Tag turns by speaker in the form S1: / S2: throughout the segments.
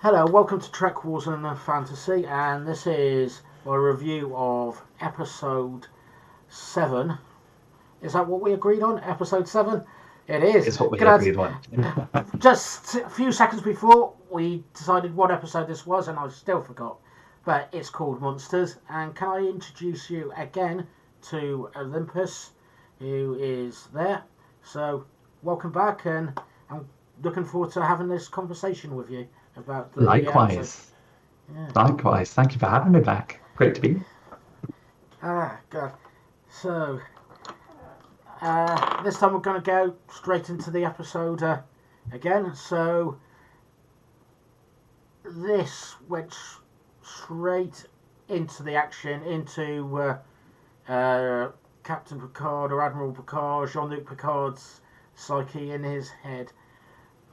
S1: Hello, welcome to Trek Wars and Fantasy, and this is my review of episode 7. Is that what we agreed on? Episode 7? It is.
S2: Is what we agreed on.
S1: Just a few seconds before, we decided what episode this was, and I still forgot. But it's called Monsters, and can I introduce you again to Olympus, who is there. So, welcome back, and I'm looking forward to having this conversation with you about the
S2: Likewise. Likewise. Thank you for having me back. Great to be here.
S1: God. So, this time we're going to go straight into the episode again. So, this went straight into the action, into Captain Picard or Admiral Picard, Jean-Luc Picard's psyche in his head.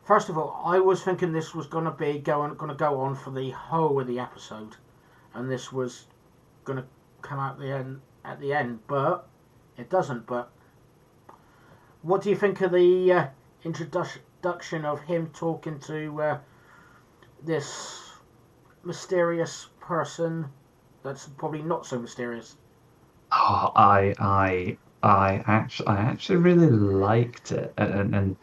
S1: First of all, I was thinking this was going to go on for the whole of the episode, and this was going to come out at the end, but it doesn't. But what do you think of the introduction of him talking to this mysterious person that's probably not so mysterious?
S2: Oh, I actually really liked it, and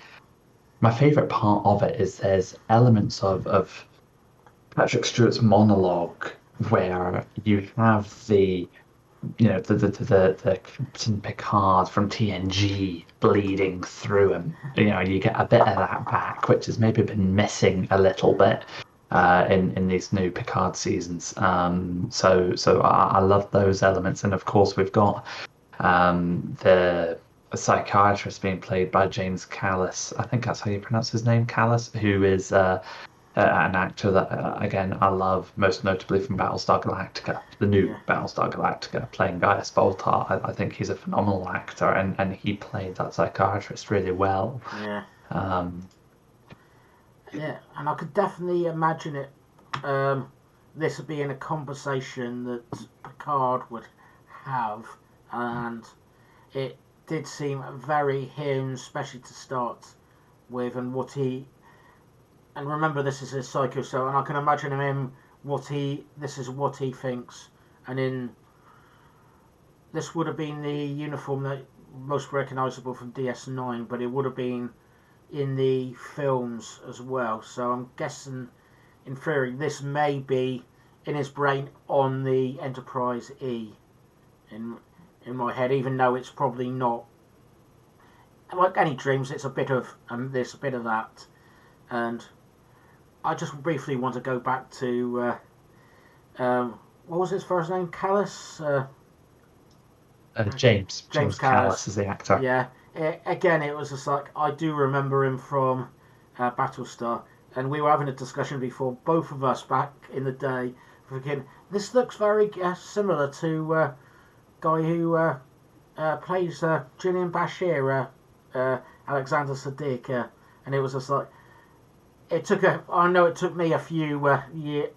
S2: my favourite part of it is there's elements of Patrick Stewart's monologue where you have the Captain Picard from TNG bleeding through him. You get a bit of that back, which has maybe been missing a little bit in these new Picard seasons. So I love those elements, and of course we've got the psychiatrist being played by James Callis. I think that's how you pronounce his name, Callis, who is an actor that, again, I love, most notably from Battlestar Galactica, the new Battlestar Galactica, playing Gaius Baltar. I think he's a phenomenal actor, and he played that psychiatrist really well.
S1: Yeah. And I could definitely imagine it, this being a conversation that Picard would have, and it did seem very him, especially to start with, and remember, this is his psycho, so, and I can imagine him this is what he thinks, and this would have been the uniform that most recognisable from DS9, but it would have been in the films as well, so I'm guessing, in theory, this may be in his brain on the Enterprise E, in my head, even though it's probably not. Like any dreams, it's a bit of this, a bit of that, and I just briefly want to go back to what was his first name? Callis.
S2: James Callis is the actor.
S1: Yeah. Again, it was just like, I do remember him from Battlestar, and we were having a discussion before, both of us back in the day, thinking this looks very similar to guy who plays Gillian Bashir, Alexander Siddiq, and it was just like, I know it took me a few years,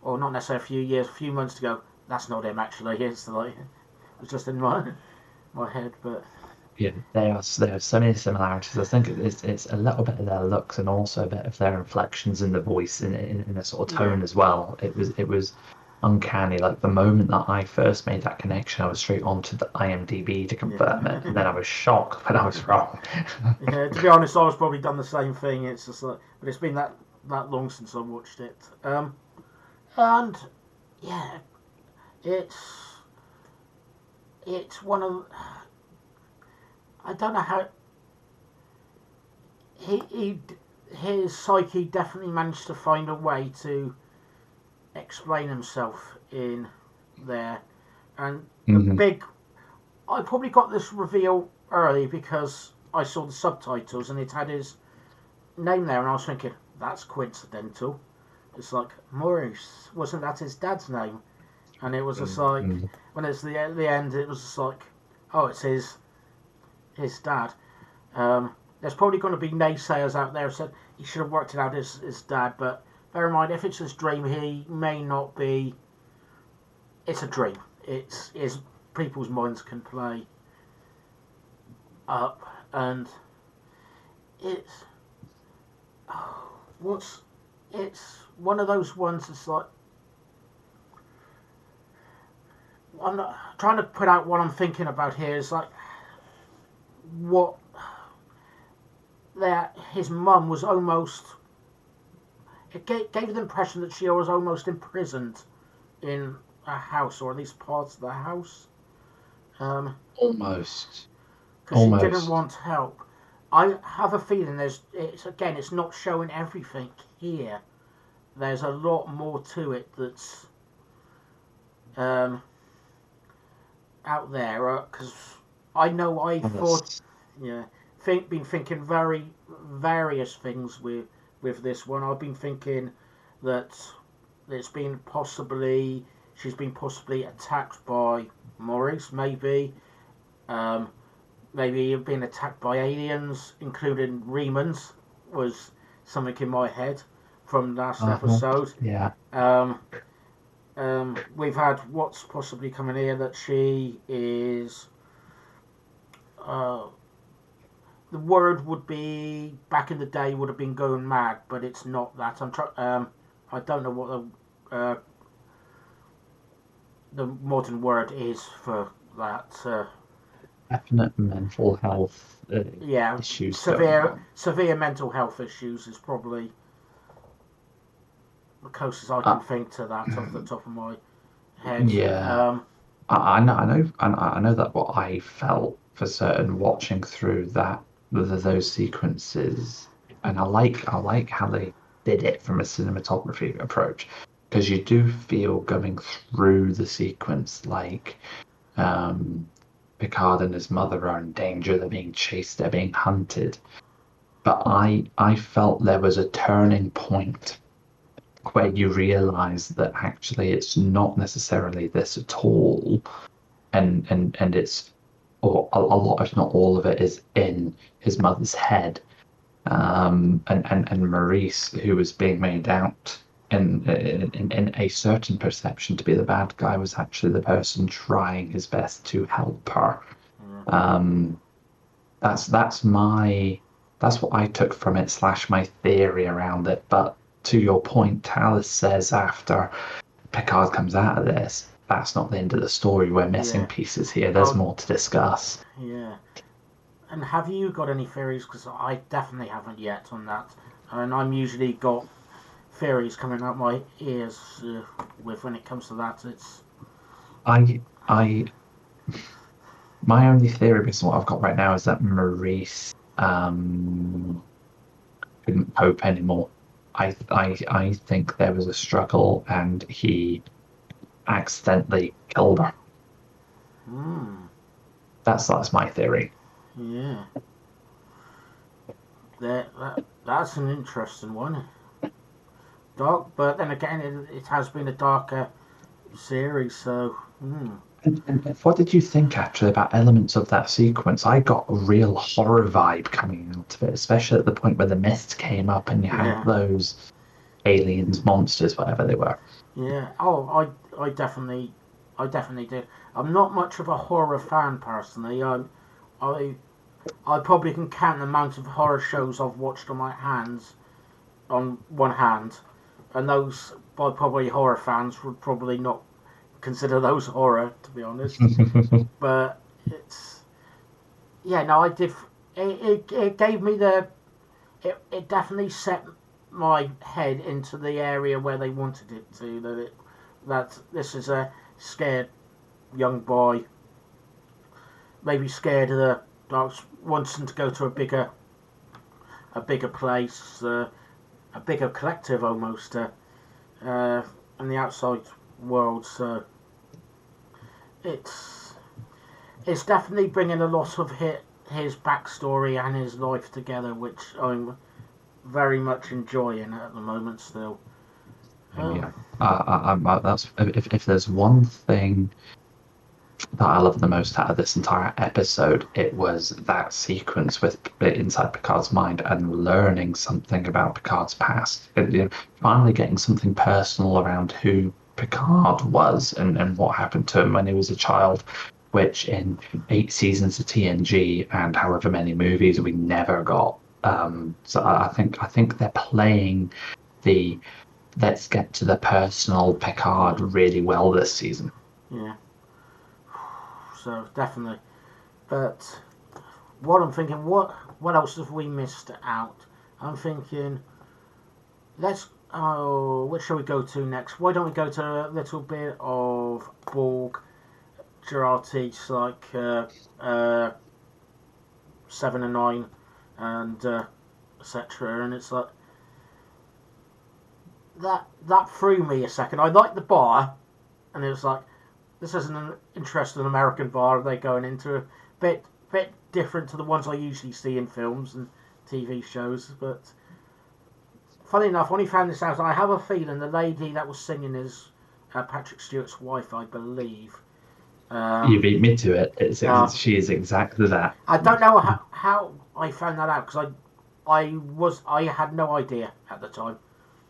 S1: or not necessarily a few years, a few months to go, that's not him actually. It's like, it was just in my head, but
S2: yeah, there are so many similarities. I think it's a little bit of their looks and also a bit of their inflections in the voice in a sort of tone as well. It was uncanny. Like the moment that I first made that connection, I was straight onto the IMDb to confirm it, and then I was shocked when I was wrong.
S1: Yeah, to be honest, I was probably done the same thing. It's just like, but it's been that long since I watched it, and yeah, it's one of, I don't know how his psyche definitely managed to find a way to explain himself in there, and I probably got this reveal early because I saw the subtitles and it had his name there, and I was thinking, that's coincidental. It's like, Maurice, wasn't that his dad's name? And it was just like, when it's the end, it was just like, oh, it's his dad. There's probably going to be naysayers out there who said he should have worked it out as his dad, but bear in mind, if it's his dream, he may not be. It's a dream. It's people's minds can play up, and it's what's it's one of those ones that's like, I'm not trying to put out what I'm thinking about here. Is like what that his mum was almost. It gave the impression that she was almost imprisoned in a house, or at least parts of the house.
S2: Almost.
S1: Because she didn't want help. I have a feeling it's not showing everything here. There's a lot more to it that's out there. Because I know been thinking various things with this one. I've been thinking that she's been possibly attacked by Maurice, maybe. Maybe being attacked by aliens, including Remans, was something in my head from last episode.
S2: Yeah.
S1: We've had what's possibly coming here that she is. The word would be back in the day would have been going mad, but it's not that. I don't know what the modern word is for that.
S2: Definite mental health issues.
S1: Severe mental health issues is probably the closest I can think to that off the top of my head.
S2: Yeah. I know that what I felt for certain watching through those sequences, and I like how they did it from a cinematography approach, because you do feel going through the sequence like Picard and his mother are in danger, they're being chased, they're being hunted. But I felt there was a turning point where you realise that actually it's not necessarily this at all, and it's, or a lot, if not all of it, is in his mother's head, and Maurice, who was being made out in a certain perception to be the bad guy, was actually the person trying his best to help her. That's what I took from it / my theory around it. But to your point, Talis says after Picard comes out of this, that's not the end of the story. We're missing pieces here. There's more to discuss.
S1: Yeah. And have you got any theories? Because I definitely haven't yet on that. And I'm usually got theories coming out my ears with when it comes to that. It's my only theory based on what I've got right now is that Maurice couldn't cope anymore. I think there was a struggle and he accidentally killed her. That's my theory. Yeah. That's an interesting one. Dark, but then again, it has been a darker series, so.
S2: And what did you think actually about elements of that sequence? I got a real horror vibe coming out of it, especially at the point where the mist came up and you had those aliens, monsters, whatever they were.
S1: Yeah. Oh, I definitely did. I'm not much of a horror fan personally. I probably can count the amount of horror shows I've watched on one hand, and those by probably horror fans would probably not consider those horror, to be honest. But I did. It gave me it definitely set my head into the area where they wanted it to. That this is a scared young boy, maybe scared of the dark, wanting to go to a bigger place, a bigger collective almost, in the outside world. So it's definitely bringing a lot of his backstory and his life together, which I'm very much enjoying at the moment still.
S2: That's if there's one thing that I love the most out of this entire episode, it was that sequence with inside Picard's mind and learning something about Picard's past, and, finally getting something personal around who Picard was and what happened to him when he was a child, which in 8 seasons of TNG and however many movies we never got. So I think they're playing the let's get to the personal Picard really well this season.
S1: Yeah. So definitely. But what I'm thinking, what else have we missed out? I'm thinking, which shall we go to next? Why don't we go to a little bit of Borg, Jurati, like 7 and 9, and etc. And it's like that threw me a second. I liked the bar, and it was like, this isn't an interesting American bar. They're going into a bit different to the ones I usually see in films and TV shows. But funny enough, when he found this out, I have a feeling the lady that was singing is Patrick Stewart's wife, I believe.
S2: You beat me to it. She is exactly that.
S1: I don't know how I found that out, because I had no idea at the time,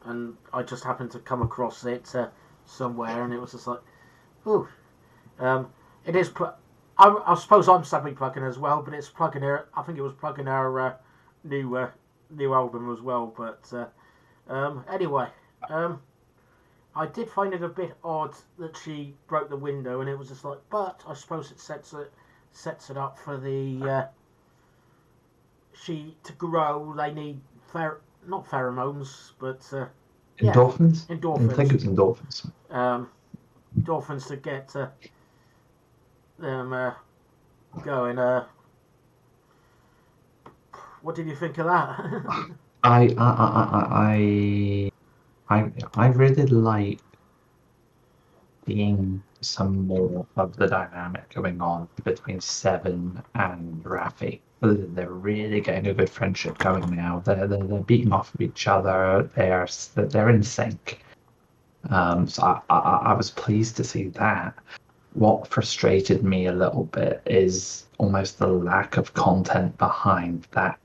S1: and I just happened to come across it somewhere, and it was just like, ooh. It is. I suppose I'm sadly plugging as well, but it's plugging her. I think it was plugging her new album as well. But anyway, I did find it a bit odd that she broke the window, and it was just like. But I suppose it sets it up for the she to grow. They need not pheromones, but
S2: endorphins.
S1: Yeah, endorphins.
S2: I think it's endorphins.
S1: Endorphins to get them going. What did you think of that?
S2: I really like seeing some more of the dynamic going on between Seven and Raffi. They're really getting a good friendship going now. They're beating off of each other. They're in sync. So I was pleased to see that. What frustrated me a little bit is almost the lack of content behind that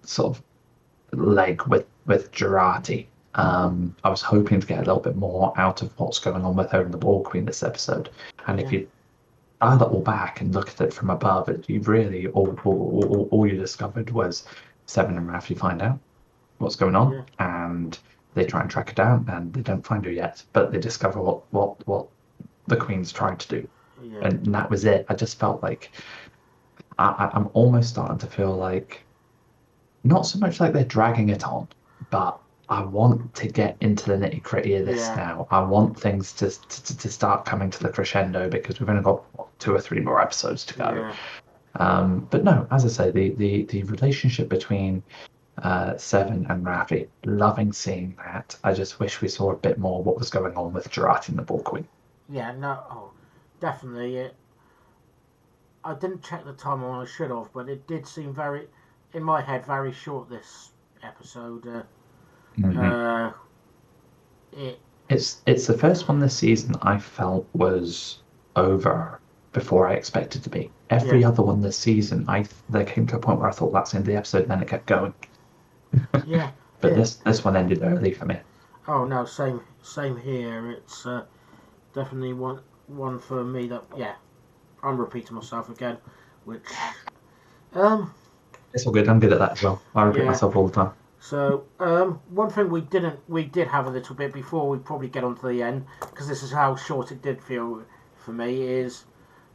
S2: sort of leg with Jurati. I was hoping to get a little bit more out of what's going on with her and the Borg Queen this episode. And if you dial it all back and look at it from above, you really all you discovered was Seven and Raffi find out what's going on, and they try and track her down, and they don't find her yet, but they discover what the Queen's trying to do, and that was it. I just felt like I'm almost starting to feel like, not so much like they're dragging it on, but I want to get into the nitty gritty of this now. I want things to start coming to the crescendo, because we've only got 2 or 3 more episodes to go. But no, as I say, the relationship between Seven and Raffi, loving seeing that. I just wish we saw a bit more what was going on with Jurati and the Borg Queen.
S1: Yeah, no, definitely. I didn't check the time on, I should have, but it did seem very, in my head, very short this episode.
S2: It's the first one this season I felt was over before I expected to be. Every other one this season, there came to a point where I thought that's the end of the episode, and then it kept going. But this one ended early for me.
S1: Oh no, same here. It's definitely one for me that I'm repeating myself again, which
S2: it's all good. I'm good at that as well. I repeat myself all the time.
S1: So one thing we did have a little bit before we probably get on to the end, because this is how short it did feel for me, is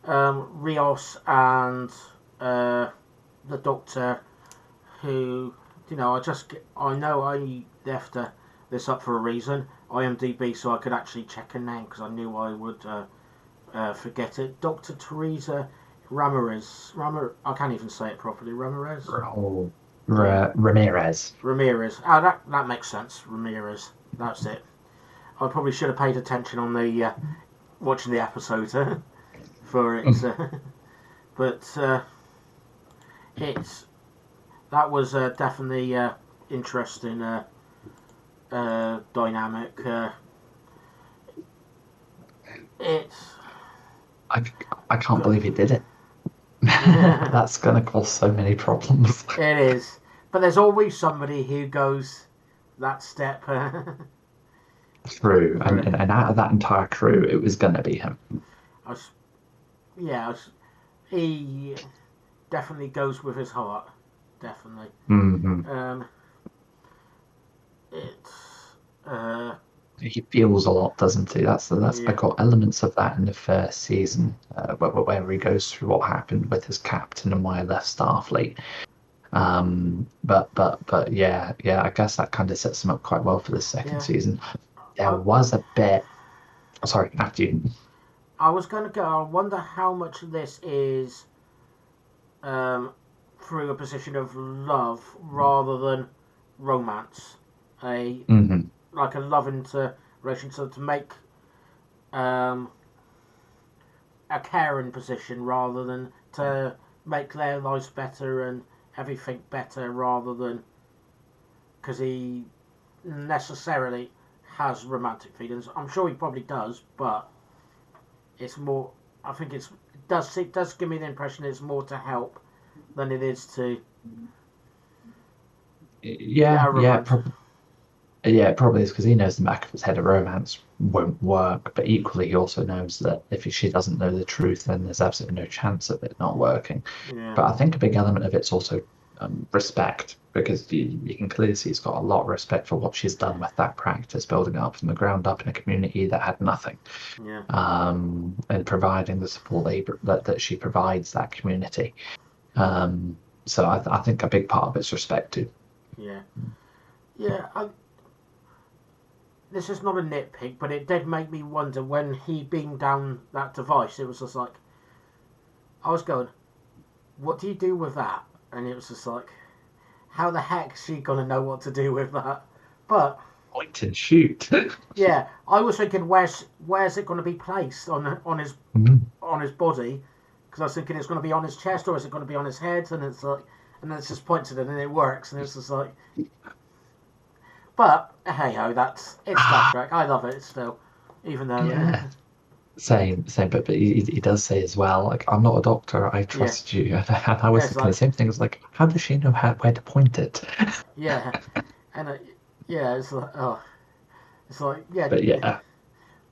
S1: Rios and the Doctor, who, I know I left this up for a reason, IMDb, so I could actually check her name, because I knew I would forget it. Dr. Teresa Ramirez. I can't even say it properly. Ramirez?
S2: Oh, Ramirez.
S1: Ramirez. Oh, that makes sense. Ramirez. That's it. I probably should have paid attention on the watching the episode for it. But that was definitely interesting dynamic.
S2: I can't believe he did it. That's going to cause so many problems.
S1: It is. But there's always somebody who goes that step.
S2: Through. And out of that entire crew, it was going to be him.
S1: He definitely goes with his heart. Definitely.
S2: Mm-hmm. He feels a lot, doesn't he? That's I
S1: Yeah,
S2: got elements of that in the first season, where he goes through what happened with his captain and why he left Starfleet. But yeah, I guess that kind of sets him up quite well for the second
S1: yeah.
S2: season. There
S1: I,
S2: was a bit. Sorry, after you.
S1: I was going to go. I wonder how much of this is um, through a position of love rather than romance. A
S2: Hmm.
S1: Like a love into relation to make um, a caring position rather than to make their lives better and everything better rather than because he necessarily has romantic feelings. I'm sure he probably does, but it's more. I think it does give me the impression it's more to help than it is to get
S2: Yeah,
S1: a
S2: yeah,
S1: romance.
S2: yeah, it probably is because he knows in the back of his head a romance won't work, but equally he also knows that if she doesn't know the truth, then there's absolutely no chance of it not working.
S1: Yeah,
S2: But I think a big element of it's also respect, because you can clearly see he's got a lot of respect for what she's done with that practice, building it up from the ground up in a community that had nothing,
S1: yeah,
S2: and providing the support that she provides that community. Um, so I think a big part of it's respect too.
S1: yeah, yeah. This is not a nitpick, but it did make me wonder when he beamed down that device. It was just like I was going, "What do you do with that?" And it was just like, "How the heck is she gonna know what to do with that?" But
S2: Point and shoot.
S1: yeah, I was thinking, where's it going to be placed on his body? Because I was thinking it's going to be on his chest or is it going to be on his head? And it's like, and then it's just pointed and it works, and it's just like, but hey ho, it's Star Trek. I love it still, even though
S2: Yeah, same. But he does say as well, like, I'm not a doctor. I
S1: yeah,
S2: trust you. And I was
S1: it's
S2: thinking the
S1: like
S2: same thing. It's like, how does she know where to point it?
S1: yeah, and yeah, it's like it's like yeah,
S2: But yeah,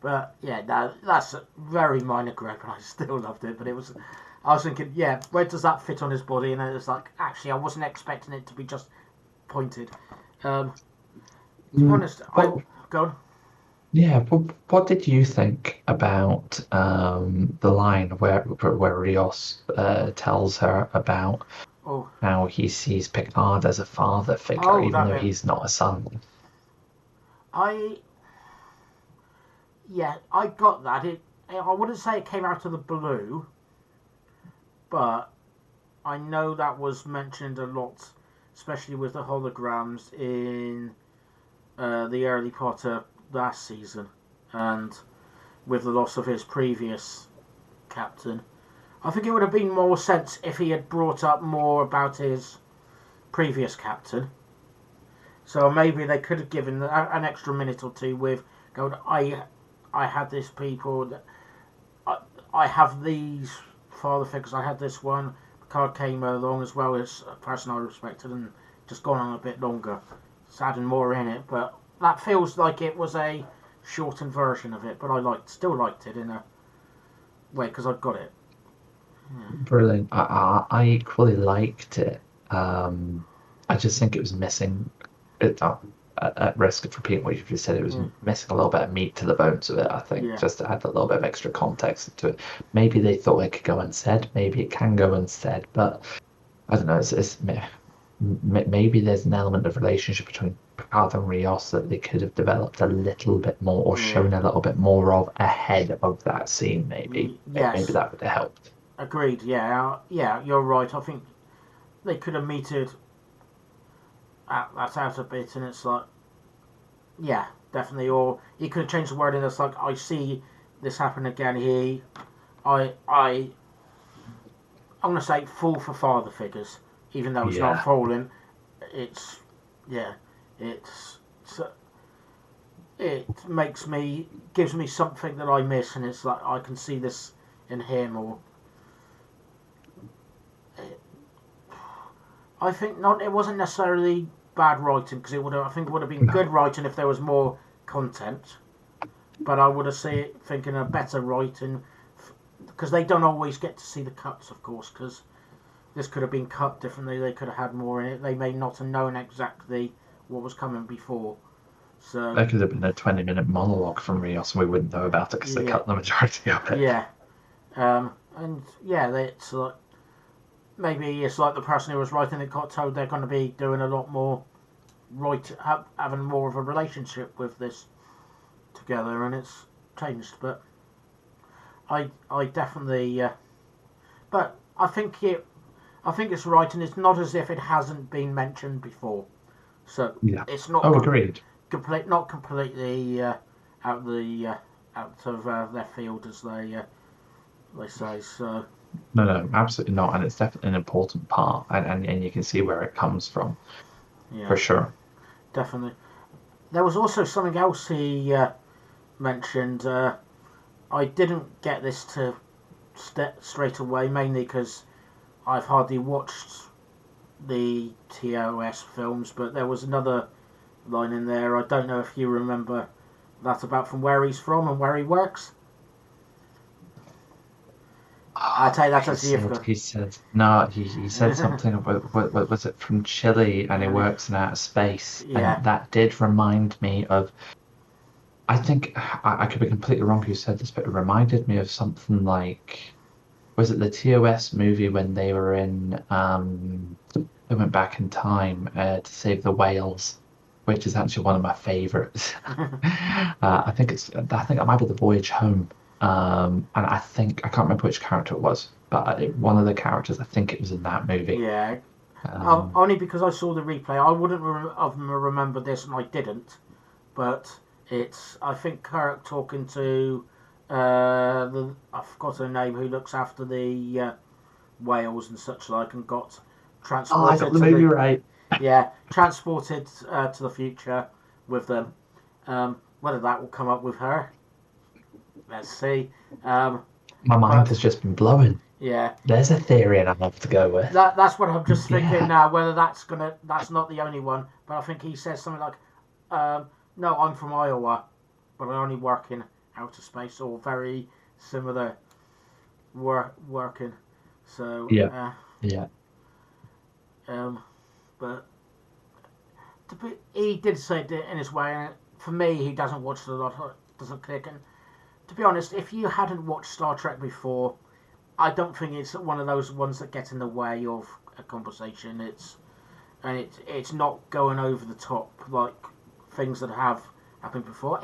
S1: but yeah, no, that's a very minor gripe, and I still loved it. But it was, I was thinking, yeah, where does that fit on his body? And then it was like, actually, I wasn't expecting it to be just pointed. Um, to be
S2: mm,
S1: honest, I
S2: what
S1: go on.
S2: yeah, what did you think about the line where Rios tells her about
S1: Oh,
S2: how he sees Picard as a father figure,
S1: oh,
S2: even
S1: that
S2: though
S1: bit.
S2: he's not a son?
S1: I Yeah, I got that. I wouldn't say it came out of the blue, but I know that was mentioned a lot, especially with the holograms in the early part of last season, and with the loss of his previous captain. I think it would have been more sense if he had brought up more about his previous captain. So maybe they could have given an extra minute or two with going, I had this people that I, I have these father figures. I had this one. Picard came along as well as a person I respected and just gone on a bit longer. It's adding more in it, but that feels like it was a shortened version of it. But still liked it in a way because I got it. Yeah.
S2: Brilliant. I equally liked it. I just think it was missing. At risk of repeating what you've just said, it was
S1: Yeah,
S2: missing a little bit of meat to the bones of it. I think
S1: yeah,
S2: just to add a little bit of extra context to it. Maybe they thought it could go unsaid. Maybe it can go unsaid. But I don't know. Maybe there's an element of relationship between Picard and Rios that they could have developed a little bit more or
S1: yeah.
S2: shown a little bit more of ahead of that scene. Maybe
S1: Yes,
S2: that would have helped.
S1: agreed. Yeah, yeah, you're right. I think they could have meted that out a bit, and it's like, yeah, definitely. Or he could have changed the wording. It's like, I see this happen again. I'm gonna say fall for father figures, even though it's not
S2: Yeah.
S1: falling. It's yeah, it's it gives me something that I miss, and it's like I can see this in him. Or it, I think not. It wasn't necessarily bad writing because I think it would have been
S2: No.
S1: good writing if there was more content. But I would have thinking a better writing because they don't always get to see the cuts, of course, because this could have been cut differently. They could have had more in it. They may not have known exactly what was coming before. So
S2: That could have been a 20-minute monologue from Rios, and we wouldn't know about it because they
S1: yeah,
S2: cut the majority of it.
S1: yeah, and yeah, it's like maybe it's like the person who was writing it got told they're going to be doing a lot more, having more of a relationship with this together, and it's changed. But I definitely, but I think it's right, and it's not as if it hasn't been mentioned before. So
S2: Yeah.
S1: it's not
S2: Oh, agreed.
S1: not completely out the out of their field, as they say. So
S2: No, absolutely not. And it's definitely an important part, and you can see where it comes from,
S1: yeah,
S2: for sure.
S1: definitely. There was also something else he mentioned. I didn't get this to straight away, mainly because I've hardly watched the TOS films, but there was another line in there. I don't know if you remember that about from where he's from and where he works. I take that as you've got.
S2: He said, no, he said something about, what was it, from Chile, and he
S1: And
S2: works in outer space.
S1: yeah,
S2: And that did remind me of, I think, I could be completely wrong who said this, but it reminded me of something like, was it the TOS movie when they were in, they went back in time to save the whales, which is actually one of my favorites. I think it might be the Voyage Home. And I can't remember which character it was, but one of the characters, I think it was in that movie.
S1: yeah.
S2: Um,
S1: Only because I saw the replay, I wouldn't have remembered this, and I didn't. But it's I think Kirk talking to I forgot her name, who looks after the whales and such like, and got
S2: oh, I got
S1: transported
S2: the
S1: to
S2: movie
S1: the
S2: right.
S1: transported to the future with them. Whether that will come up with her, let's see.
S2: My mind
S1: But
S2: has just been blowing.
S1: yeah,
S2: There's a theory and I love to go with.
S1: that's what I'm just thinking
S2: Yeah.
S1: now. Whether that's not the only one, but I think he says something like, "No, I'm from Iowa, but I only work in outer space," or very similar working. So,
S2: Yeah. Yeah.
S1: um, but he did say it in his way. And for me, he doesn't watch it a lot. Doesn't click. And to be honest, if you hadn't watched Star Trek before, I don't think it's one of those ones that get in the way of a conversation. It's not going over the top like things that have happened before.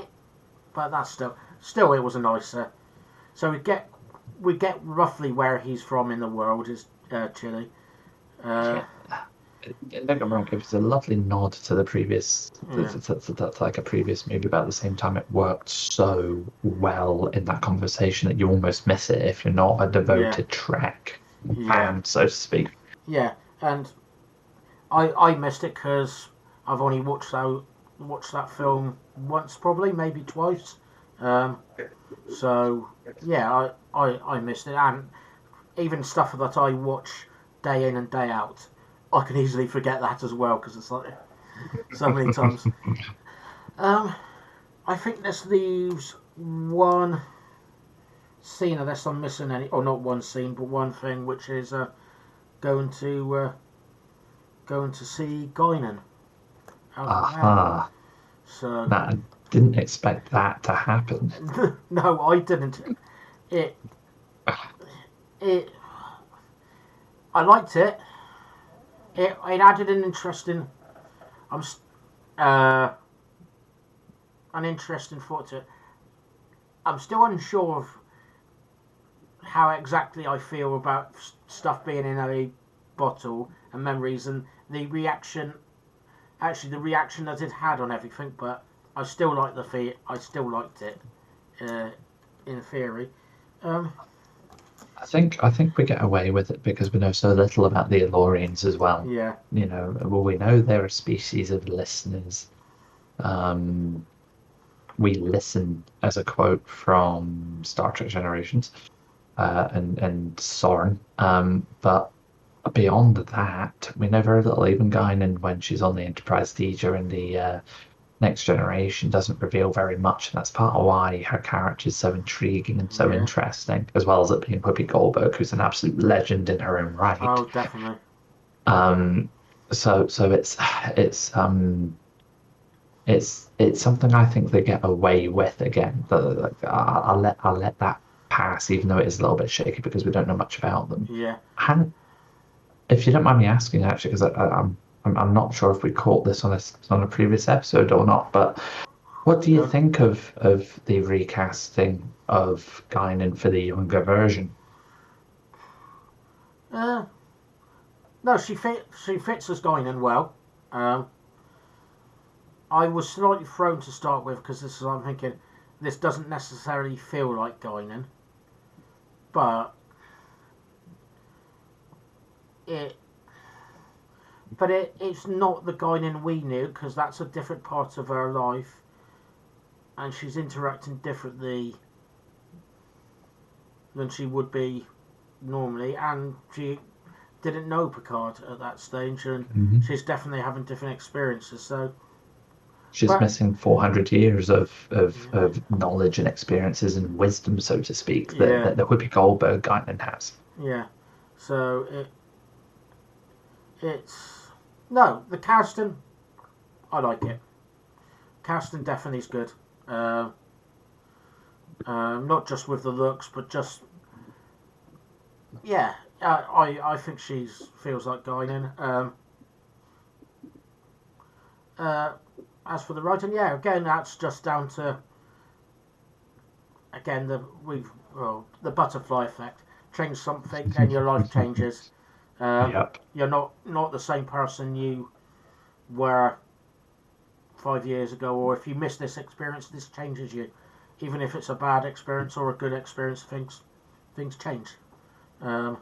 S1: But that's still it was a nicer. So we get roughly where he's from in the world is Chile. Uh,
S2: Yeah. Don't get me wrong, it was a lovely nod to the previous,
S1: yeah,
S2: like a previous movie, but at the same time, it worked so well in that conversation that you almost miss it if you're not a
S1: yeah,
S2: devoted Trek
S1: yeah,
S2: fan, so to speak.
S1: yeah. And I missed it because I've only watched that film once, probably maybe twice. Um, so yeah, I missed it, and even stuff that I watch day in and day out, I can easily forget that as well because it's like so many times. Um, I think this leaves one scene unless I'm missing any, or not one scene, but one thing, which is going to uh, going to see Guinan out of there.
S2: Aha.
S1: So
S2: That I didn't expect that to happen.
S1: no, I didn't. It it I liked it. It added I'm uh an interesting thought to it. I'm still unsure of how exactly I feel about stuff being in a bottle and memories and the reaction. Actually, the reaction that it had on everything, but I still like I still liked it. In theory, um,
S2: I think we get away with it because we know so little about the Elorians as well.
S1: yeah,
S2: Well, we know they're a species of listeners. Um, we listen as a quote from Star Trek Generations, and Soren. But beyond that, we know very little. Even Guinan, when she's on the Enterprise Theta in the Next Generation, doesn't reveal very much, and that's part of why her character is so intriguing and so
S1: yeah.
S2: interesting, as well as it being Whoopi Goldberg, who's an absolute legend in her own right.
S1: Oh, definitely.
S2: Um, so it's it's something I think they get away with again. Like, I'll let that pass, even though it is a little bit shaky because we don't know much about them.
S1: Yeah.
S2: And if you don't mind me asking, actually, because I'm not sure if we caught this on a previous episode or not, but what do you
S1: Good.
S2: think of the recasting of Guinan for the younger version?
S1: Uh, no, she fits as Guinan well. Um, I was slightly thrown to start with because I'm thinking this doesn't necessarily feel like Guinan, but it it's not the Guinan we knew because that's a different part of her life, and she's interacting differently than she would be normally, and she didn't know Picard at that stage, and she's definitely having different experiences. So,
S2: She's
S1: but
S2: missing 400 years
S1: yeah,
S2: of knowledge and experiences and wisdom, so to speak,
S1: yeah,
S2: that Whoopi Goldberg Guinan has.
S1: yeah. So it's no the casting. I like it. Casting definitely is good. Not just with the looks, but just yeah. I think she's feels like Guinan. Uh, as for the writing, yeah, again that's just down to again the butterfly effect. Change something and your life changes.
S2: Yep.
S1: You're not the same person you were 5 years ago, or if you miss this experience, this changes you. Even if it's a bad experience or a good experience, things change. Um,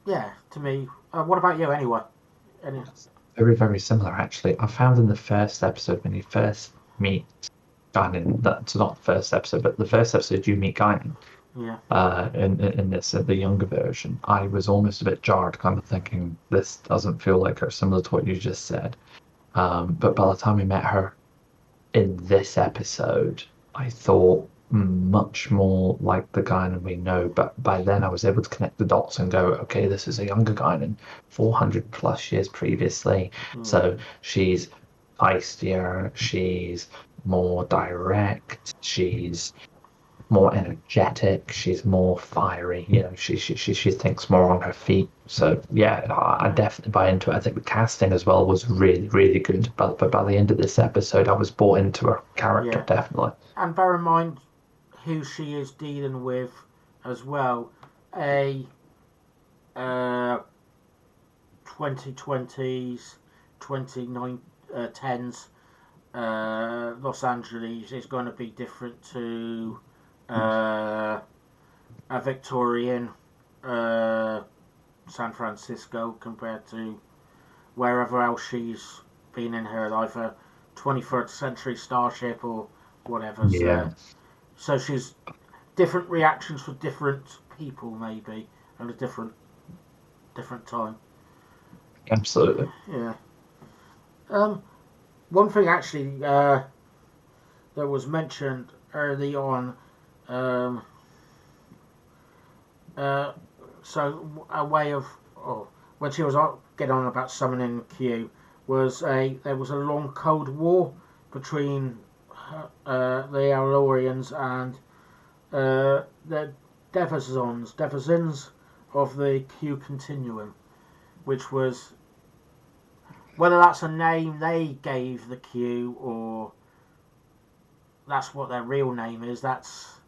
S1: yeah, to me. What about you, anyway? Any,
S2: Very, very similar, actually. I found in the first episode, when you first meet Guinan, that's not the first episode, but the first episode you meet Guinan,
S1: yeah,
S2: in this, the younger version, I was almost a bit jarred, kind of thinking, this doesn't feel like her, similar to what you just said. But by the time we met her in this episode, I thought much more like the Guinan we know. But by then, I was able to connect the dots and go, okay, this is a younger Guinan, 400 plus years previously.
S1: yeah,
S2: So she's feistier, she's more direct, she's more energetic, she's more fiery. You know, she thinks more on her feet. So yeah, I
S1: yeah,
S2: definitely buy into it. I think the casting as well was really, really good. But by the end of this episode, I was bought into her character,
S1: yeah.
S2: definitely.
S1: And bear in mind who she is dealing with as well. A 2020s, 2010s Los Angeles is going to be different to a Victorian San Francisco compared to wherever else she's been in her life, a 21st century starship or whatever.
S2: Yeah,
S1: So she's different reactions for different people, maybe, at a different time.
S2: absolutely.
S1: Yeah. One thing actually that was mentioned early on. Um, so a way of when she was getting on about summoning Q was there was a long Cold War between the Alorians and the Devazins of the Q Continuum, which was whether that's a name they gave the Q or that's what their real name is. That's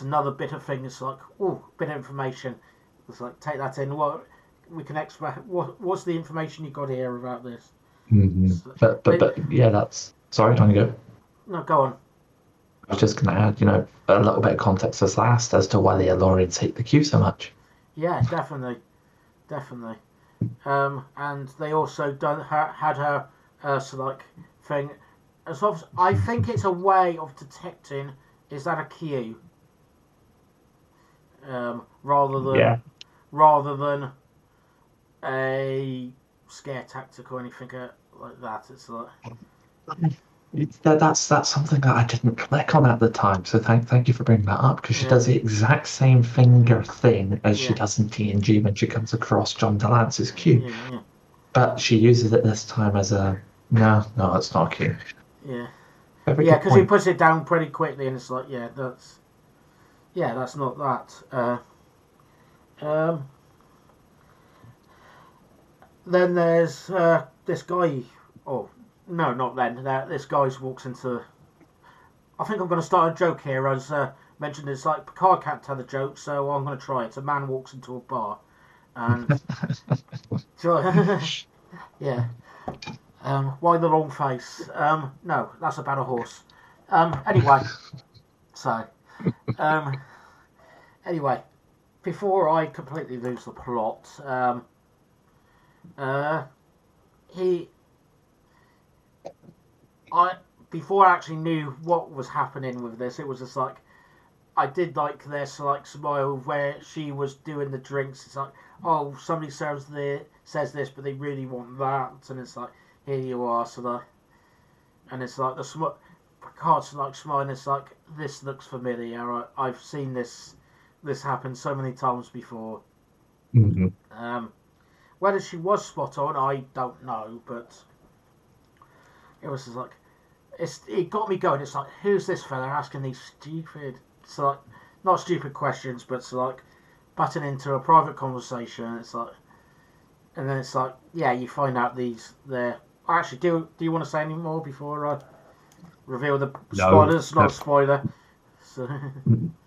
S1: another bit of thing. It's like, oh, bit of information. It's like, take that in. What we can expect. What's the information you got here about this? So,
S2: But yeah, that's sorry, don't you go.
S1: no, go on.
S2: I was just going to add, a little bit of context as last as to why the Alorians hate the Q so much.
S1: Yeah, definitely. And they also had her so like thing. As of, I think it's a way of detecting is that a Q, rather
S2: Yeah.
S1: than a scare tactic or anything like that. It's like
S2: That's something that I didn't click on at the time. So thank you for bringing that up because she
S1: yeah,
S2: does the exact same finger thing as she
S1: yeah,
S2: does in TNG when she comes across John DeLance's Q,
S1: yeah,
S2: but she uses it this time as a No, it's not Q.
S1: Yeah.
S2: Very
S1: Yeah,
S2: good
S1: because he
S2: point.
S1: puts it down pretty quickly, and it's like, that's not that. Um, then there's this guy. Oh no, not then. This guy walks into. I think I'm going to start a joke here. As mentioned, it's like Picard can't tell the joke, so I'm going to try it. A man walks into a bar, and yeah. Why the long face? No, that's about a horse. Anyway, so um, anyway, before I completely lose the plot, uh, he, I before I actually knew what was happening with this, it was just like I did like this like smile where she was doing the drinks. It's like, oh, somebody says this, but they really want that, and it's like, here you are, so that, and it's like the Picard's like smiling. It's like, this looks familiar. I've seen this happen so many times before.
S2: Mhm.
S1: Whether she was spot on, I don't know, but it was just like it got me going. It's like, who's this fella asking these stupid, it's like not stupid questions, but it's like butting into a private conversation. It's like, and then it's like, yeah, you find out they're actually. Do you want to say any more before I reveal the
S2: No,
S1: spoilers? Not
S2: no,
S1: a spoiler. So,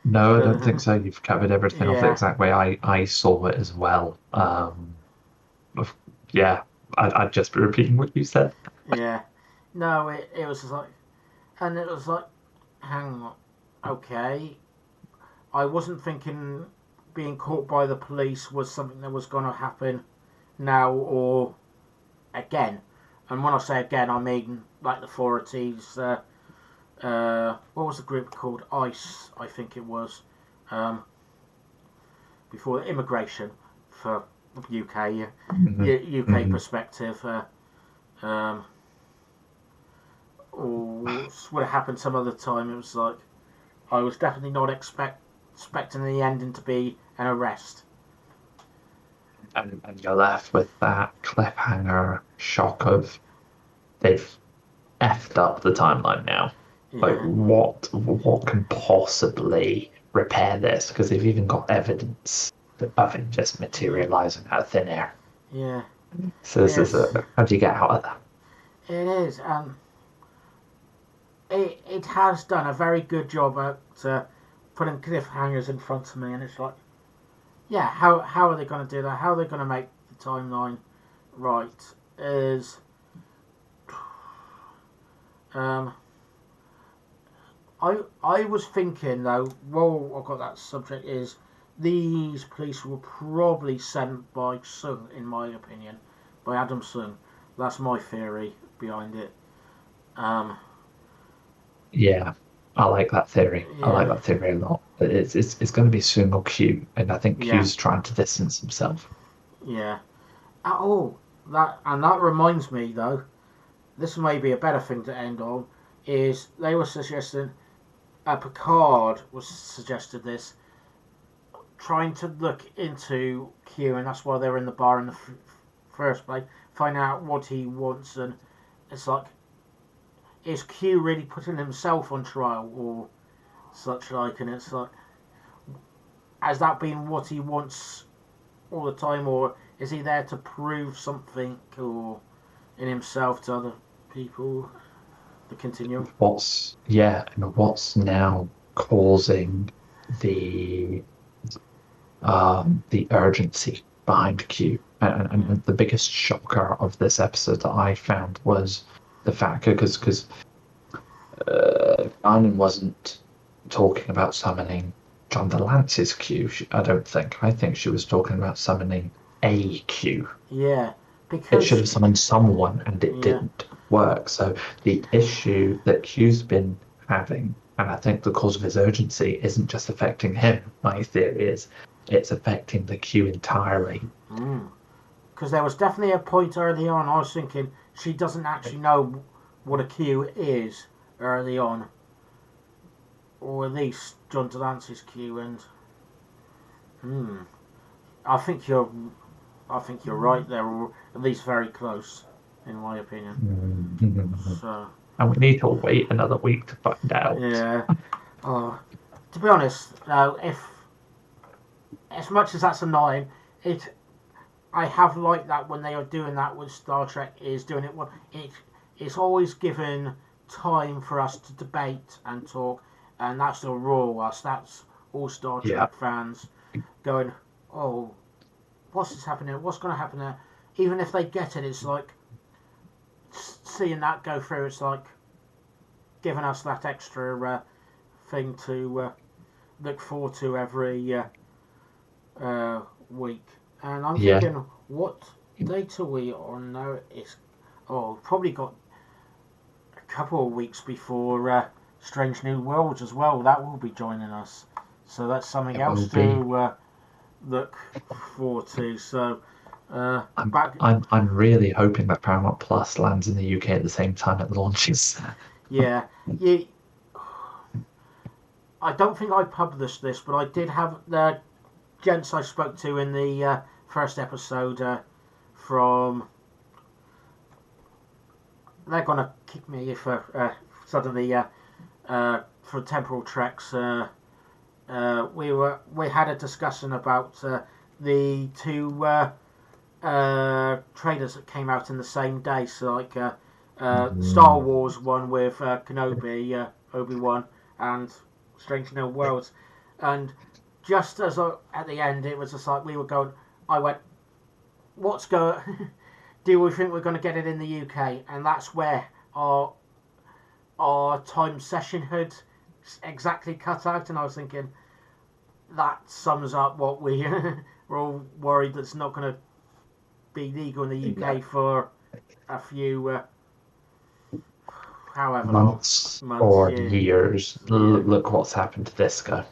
S2: no, I don't think so. You've covered everything off the
S1: yeah,
S2: exact way I saw it as well. Of- yeah, I'd just be repeating what you said.
S1: yeah. No, it was just like, and it was like, hang on, okay. I wasn't thinking being caught by the police was something that was going to happen now or again. And when I say again, I mean like the authorities. What was the group called? ICE, I think it was. Um, Before immigration for UK
S2: Hmm.
S1: UK
S2: Hmm.
S1: perspective. Um, or would have happened some other time. It was like I was definitely not expecting the ending to be an arrest.
S2: And you're left with that cliffhanger shock of they've effed up the timeline now. Like,
S1: Yeah,
S2: what can possibly repair this? Because they've even got evidence of it just
S1: yeah,
S2: materializing out of thin air.
S1: yeah.
S2: So this is
S1: It's
S2: how do you get out of that?
S1: it is, and it has done a very good job at putting cliffhangers in front of me, and it's like, yeah, how are they going to do that? How are they going to make the timeline right? Is um, I was thinking though, while I got that subject, is these police were probably sent by Sung, in my opinion, by Adam Sung. That's my theory behind it. Um,
S2: Yeah, I like that theory. I like
S1: yeah,
S2: that theory a lot. It's going to be Sung or Q, and I think
S1: yeah,
S2: Q's trying to distance himself.
S1: yeah. Oh, that reminds me though. This may be a better thing to end on. Is they were suggesting Picard was suggested this, trying to look into Q, and that's why they were in the bar in the first place, find out what he wants, and it's like, is Q really putting himself on trial or such like, and it's like, has that been what he wants all the time, or is he there to prove something or in himself to other people? The continuum.
S2: What's now causing the the urgency behind Q.
S1: Yeah,
S2: And the biggest shocker of this episode that I found was the fact because Guinan wasn't talking about summoning John Lance's Q. I don't think. I think she was talking about summoning a Q.
S1: yeah,
S2: It should
S1: because
S2: have summoned someone, and it
S1: yeah,
S2: didn't work. So the issue that Q's been having, and I think the cause of his urgency, isn't just affecting him. My theory is it's affecting the Q entirely.
S1: because there was definitely a point early on. I was thinking she doesn't actually know what a Q is early on, or at least John Delancey's Q. And hmm, I think you're, I think you're right there, or at least very close. in my opinion. So,
S2: and we need to wait another week to find out.
S1: Yeah. To be honest, if as much as that's annoying, I have liked that when they are doing that with Star Trek is doing it. It's always given time for us to debate and talk, and that's the raw us. That's all Star Trek fans going, oh, what's this happening? What's going to happen there? Even if they get it, it's like seeing that go through. It's like giving us that extra thing to look forward to every week. And I'm thinking, what date are we on now? It's probably got a couple of weeks before Strange New Worlds as well. That will be joining us, so that's something else to look forward to. So
S2: I'm really hoping that Paramount Plus lands in the UK at the same time it launches.
S1: Yeah, I don't think I published this, but I did have the gents I spoke to in the first episode from. They're gonna kick me if suddenly for temporal treks. We had a discussion about the two trailers that came out in the same day. So like Star Wars one with Kenobi, Obi-Wan, and Strange New Worlds, and just as at the end, it was just like we were going. I went, "What's going? Do we think we're going to get it in the UK?" And that's where our time session had exactly cut out. And I was thinking that sums up what we we're all worried that's not going to be legal in the UK for a few. However
S2: months or years. Look what's happened to Disco.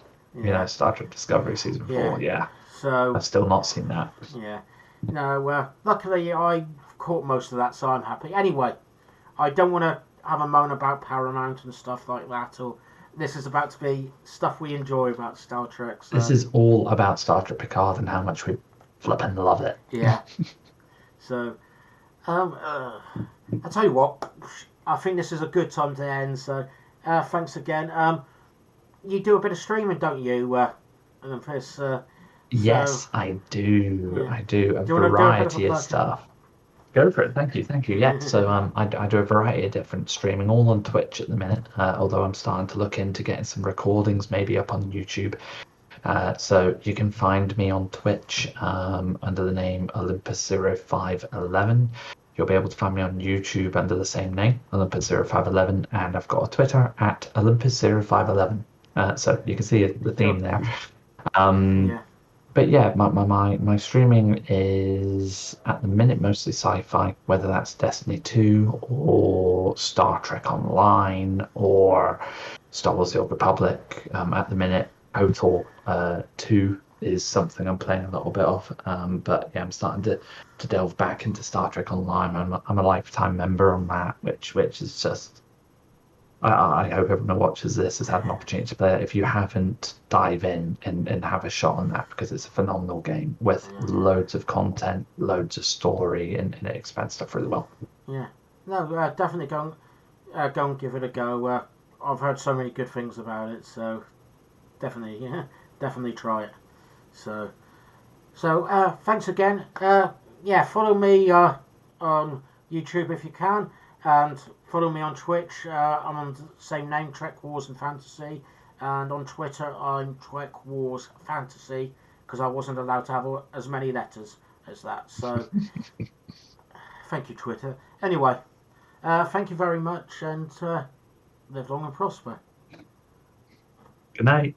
S2: Star Trek Discovery season 4.
S1: So
S2: I've still not seen that.
S1: No. Luckily I caught most of that, so I'm happy. Anyway, I don't want to have a moan about Paramount and stuff like that. Or this is about to be stuff we enjoy about Star Trek. So.
S2: This is all about Star Trek Picard and how much we flippin' love it.
S1: Yeah. So, I tell you what. I think this is a good time to end, so thanks again. You do a bit of streaming, don't you, Olympus?
S2: Yes, I do. Yeah. I do a variety of stuff. Go for it. Thank you. Yeah, so I do a variety of different streaming, all on Twitch at the minute, although I'm starting to look into getting some recordings maybe up on YouTube. So you can find me on Twitch under the name Olympus0511. You'll be able to find me on YouTube under the same name, Olympus0511, and I've got a Twitter at Olympus0511. So you can see the theme there. But yeah, my streaming is at the minute mostly sci-fi, whether that's Destiny 2 or Star Trek Online or Star Wars: The Old Republic. At the minute, Total 2 is something I'm playing a little bit of, but yeah, I'm starting to delve back into Star Trek Online. I'm a lifetime member on that, which is just. I hope everyone who watches this has had an opportunity to play it. If you haven't, dive in and have a shot on that, because it's a phenomenal game with loads of content, loads of story, and it expands stuff really well. Yeah,
S1: no, definitely go and give it a go. I've heard so many good things about it, so definitely try it. So thanks again. Follow me on YouTube if you can, and follow me on Twitch. I'm on the same name, Trek Wars and Fantasy, and on Twitter I'm Trek Wars Fantasy, because I wasn't allowed to have as many letters as that. So thank you, Twitter. Anyway, thank you very much, and live long and prosper.
S2: Good night.